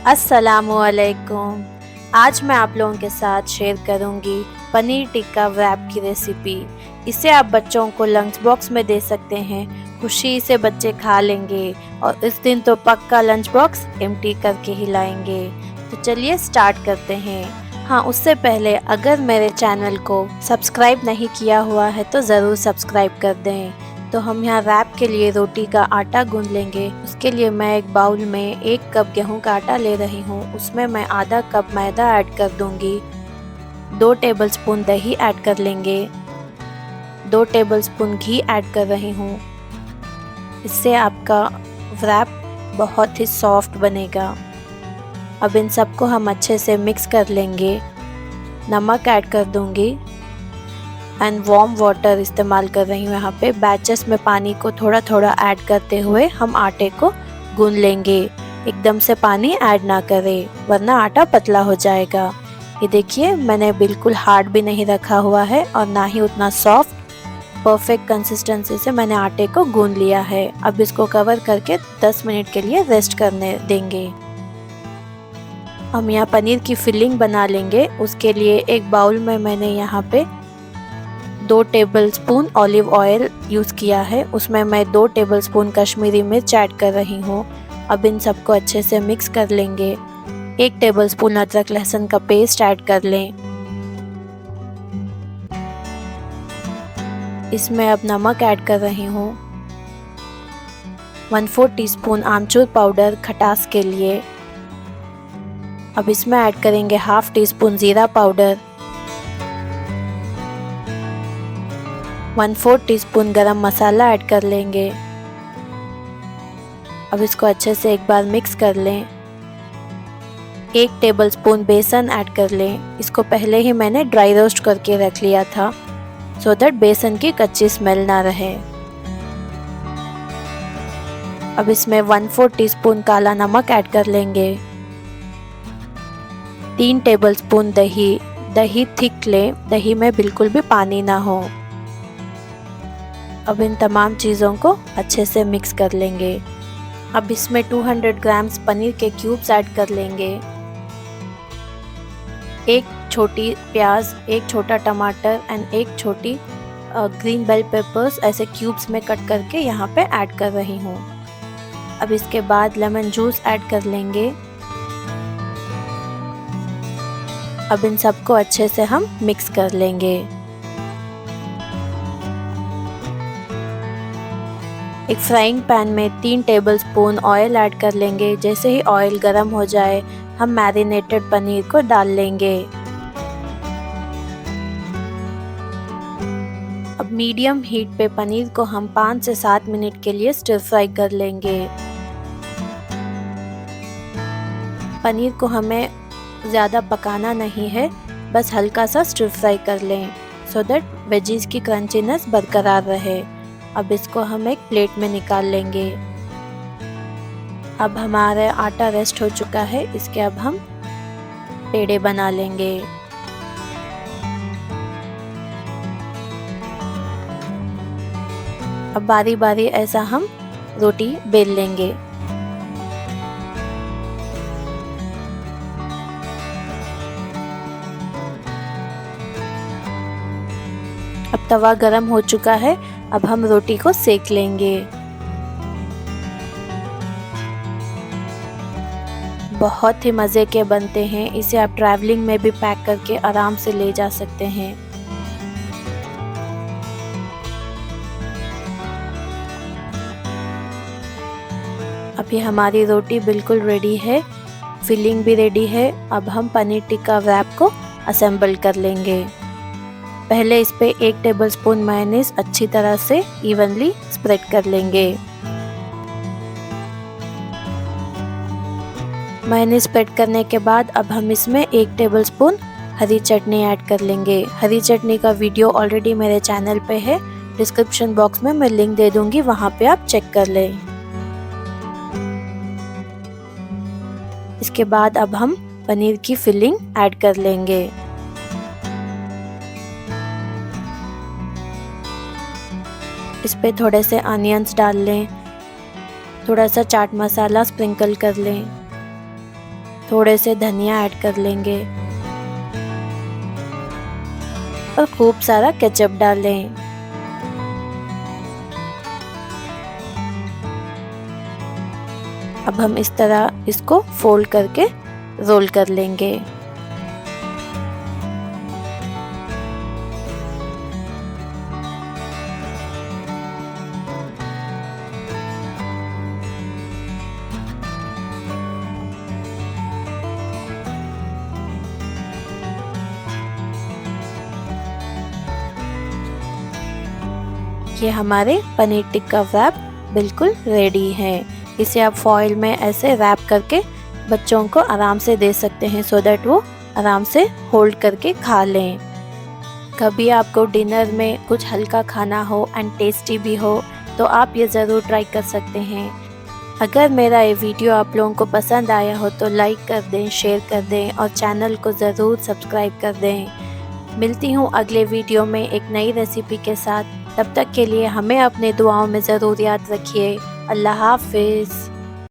अस्सलामुअलैकुम। आज मैं आप लोगों के साथ शेयर करूंगी पनीर टिक्का व्रैप की रेसिपी। इसे आप बच्चों को लंच बॉक्स में दे सकते हैं, खुशी से बच्चे खा लेंगे और इस दिन तो पक्का लंच बॉक्स एम्प्टी करके ही लाएंगे। तो चलिए स्टार्ट करते हैं। हाँ, उससे पहले अगर मेरे चैनल को सब्सक्राइब नहीं किया हुआ है तो ज़रूर सब्सक्राइब कर दें। तो हम यहाँ रैप के लिए रोटी का आटा गूंद लेंगे। उसके लिए मैं एक बाउल में 1 कप गेहूं का आटा ले रही हूँ। उसमें मैं आधा कप मैदा ऐड कर दूंगी। 2 टेबलस्पून दही ऐड कर लेंगे। 2 टेबलस्पून घी ऐड कर रही हूँ। इससे आपका रैप बहुत ही सॉफ्ट बनेगा। अब इन सबको हम अच्छे से मिक्स कर लेंगे। नमक ऐड कर दूंगी एंड वार्म वाटर इस्तेमाल कर रही हूँ। यहाँ पे बैचेस में पानी को थोड़ा थोड़ा ऐड करते हुए हम आटे को गूंद लेंगे। एकदम से पानी ऐड ना करें वरना आटा पतला हो जाएगा। ये देखिए, मैंने बिल्कुल हार्ड भी नहीं रखा हुआ है और ना ही उतना सॉफ्ट। परफेक्ट कंसिस्टेंसी से मैंने आटे को गूंद लिया है। अब इसको कवर करके 10 मिनट के लिए रेस्ट करने देंगे। हम यहाँ पनीर की फिलिंग बना लेंगे। उसके लिए एक बाउल में मैंने यहाँ पे 2 टेबलस्पून ऑलिव ऑयल यूज़ किया है। उसमें मैं 2 टेबलस्पून कश्मीरी मिर्च ऐड कर रही हूँ। अब इन सबको अच्छे से मिक्स कर लेंगे। 1 टेबलस्पून अदरक लहसुन का पेस्ट ऐड कर लें। इसमें अब नमक ऐड कर रही हूँ। 1/4 टीस्पून आमचूर पाउडर खटास के लिए। अब इसमें ऐड करेंगे 1/2 टीस्पून जीरा पाउडर, 1/4 टीस्पून गरम मसाला ऐड कर लेंगे। अब इसको अच्छे से एक बार मिक्स कर लें। 1 टेबलस्पून बेसन ऐड कर लें। इसको पहले ही मैंने ड्राई रोस्ट करके रख लिया था सो दैट बेसन की कच्ची स्मेल ना रहे। अब इसमें 1/4 टीस्पून काला नमक ऐड कर लेंगे। 3 टेबलस्पून दही थिक लें, दही में बिल्कुल भी पानी ना हो। अब इन तमाम चीज़ों को अच्छे से मिक्स कर लेंगे। अब इसमें 200 ग्राम्स पनीर के क्यूब्स ऐड कर लेंगे। 1 छोटी प्याज, 1 छोटा टमाटर एंड 1 छोटी ग्रीन बेल पेपर्स ऐसे क्यूब्स में कट करके यहाँ पे ऐड कर रही हूँ। अब इसके बाद लेमन जूस ऐड कर लेंगे। अब इन सबको अच्छे से हम मिक्स कर लेंगे। एक फ्राइंग पैन में 3 टेबलस्पून ऑयल ऐड कर लेंगे। जैसे ही ऑयल गर्म हो जाए हम मैरिनेटेड पनीर को डाल लेंगे। अब मीडियम हीट पे पनीर को हम 5 से 7 मिनट के लिए स्टिर फ्राई कर लेंगे। पनीर को हमें ज़्यादा पकाना नहीं है, बस हल्का सा स्टिर फ्राई कर लें सो दैट वेजीज की क्रंचीनेस बरकरार रहे। अब इसको हम एक प्लेट में निकाल लेंगे। अब हमारा आटा रेस्ट हो चुका है। इसके अब हम पेड़े बना लेंगे। अब बारी बारी ऐसा हम रोटी बेल लेंगे। अब तवा गरम हो चुका है। अब हम रोटी को सेक लेंगे। बहुत ही मज़े के बनते हैं। इसे आप ट्रैवलिंग में भी पैक करके आराम से ले जा सकते हैं। अभी हमारी रोटी बिल्कुल रेडी है, फिलिंग भी रेडी है। अब हम पनीर टिक्का रैप को असेंबल कर लेंगे। पहले इस पे 1 टेबलस्पून मेयोनीज अच्छी तरह से इवनली स्प्रेड कर लेंगे। मेयोनीज स्प्रेड करने के बाद अब हम इसमें 1 टेबलस्पून हरी चटनी ऐड कर लेंगे। हरी चटनी का वीडियो ऑलरेडी मेरे चैनल पे है, डिस्क्रिप्शन बॉक्स में मैं लिंक दे दूंगी, वहाँ पे आप चेक कर लें। इसके बाद अब हम पनीर की फिलिंग ऐड कर लेंगे। इस पे थोड़े से अनियंस डाल लें, थोड़ा सा चाट मसाला स्प्रिंकल कर लें। थोड़े से धनिया ऐड कर लेंगे और खूब सारा केचप डालें। अब हम इस तरह इसको फोल्ड करके रोल कर लेंगे। ये हमारे पनीर टिक्का रैप बिल्कुल रेडी है। इसे आप फॉइल में ऐसे रैप करके बच्चों को आराम से दे सकते हैं सो दैट वो आराम से होल्ड करके खा लें। कभी आपको डिनर में कुछ हल्का खाना हो एंड टेस्टी भी हो तो आप ये ज़रूर ट्राई कर सकते हैं। अगर मेरा ये वीडियो आप लोगों को पसंद आया हो तो लाइक कर दें, शेयर कर दें और चैनल को ज़रूर सब्सक्राइब कर दें। मिलती हूँ अगले वीडियो में एक नई रेसिपी के साथ। तब तक के लिए हमें अपने दुआओं में ज़रूर याद रखिए। अल्लाह हाफ़िज़।